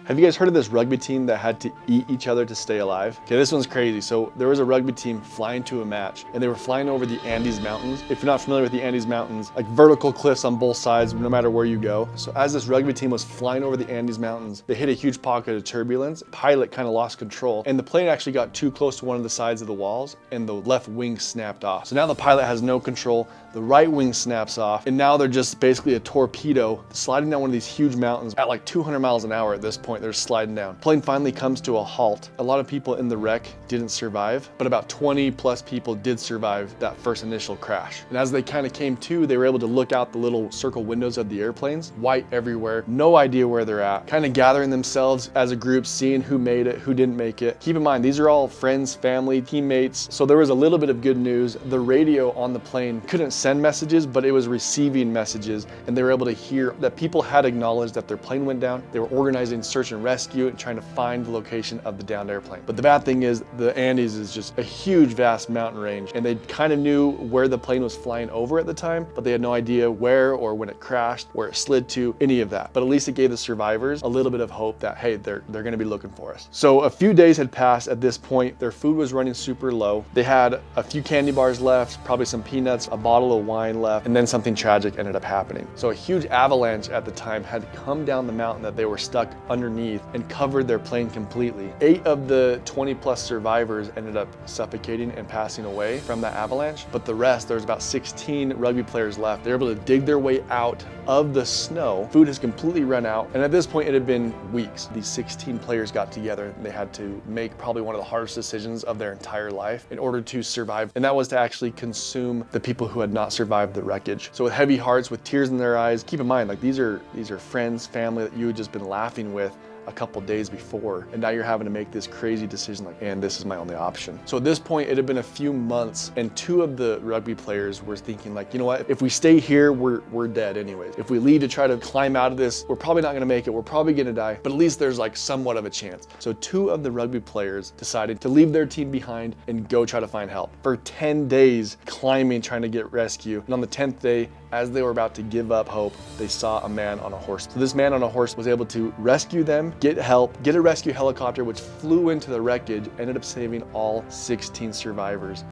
Have you guys heard of this rugby team that had to eat each other to stay alive? Okay, this one's crazy. So there was a rugby team flying to a match and they were flying over the Andes Mountains. If you're not familiar with the Andes Mountains, like vertical cliffs on both sides, no matter where you go. So as this rugby team was flying over the Andes Mountains, they hit a huge pocket of turbulence. Pilot kind of lost control and the plane actually got too close to one of the sides of the walls and the left wing snapped off. So now the pilot has no control. The right wing snaps off and now they're just basically a torpedo sliding down one of these huge mountains at like 200 miles an hour at this point. They're sliding down. Plane finally comes to a halt. A lot of people in the wreck didn't survive, but about 20 plus people did survive that first initial crash. And as they kind of came to, they were able to look out the little circle windows of the airplanes, white everywhere, no idea where they're at, kind of gathering themselves as a group, seeing who made it, who didn't make it. Keep in mind, these are all friends, family, teammates. So there was a little bit of good news. The radio on the plane couldn't send messages, but it was receiving messages, and they were able to hear that people had acknowledged that their plane went down. They were organizing search and rescue and trying to find the location of the downed airplane. But the bad thing is the Andes is just a huge, vast mountain range, and they kind of knew where the plane was flying over at the time, but they had no idea where or when it crashed, where it slid to, any of that. But at least it gave the survivors a little bit of hope that, hey, they're going to be looking for us. So a few days had passed at this point. Their food was running super low. They had a few candy bars left, probably some peanuts, a bottle of wine left, and then something tragic ended up happening. So a huge avalanche at the time had come down the mountain that they were stuck underneath and covered their plane completely. 8 of the 20 plus survivors ended up suffocating and passing away from that avalanche, but the rest, there's about 16 rugby players left. They were able to dig their way out of the snow. Food has completely run out, and at this point it had been weeks. These 16 players got together and they had to make probably one of the hardest decisions of their entire life in order to survive, and that was to actually consume the people who had not survived the wreckage. So with heavy hearts, with tears in their eyes, keep in mind, like these are friends, family that you had just been laughing with a couple days before, and now you're having to make this crazy decision like, and this is my only option. So at this point, it had been a few months, and 2 of the rugby players were thinking like, you know what, if we stay here, we're dead anyways. If we leave to try to climb out of this, we're probably not gonna make it, we're probably gonna die, but at least there's like somewhat of a chance. So 2 of the rugby players decided to leave their team behind and go try to find help. For 10 days, climbing, trying to get rescue, and on the 10th day, as they were about to give up hope, they saw a man on a horse. So this man on a horse was able to rescue them, get help, get a rescue helicopter, which flew into the wreckage, ended up saving all 16 survivors.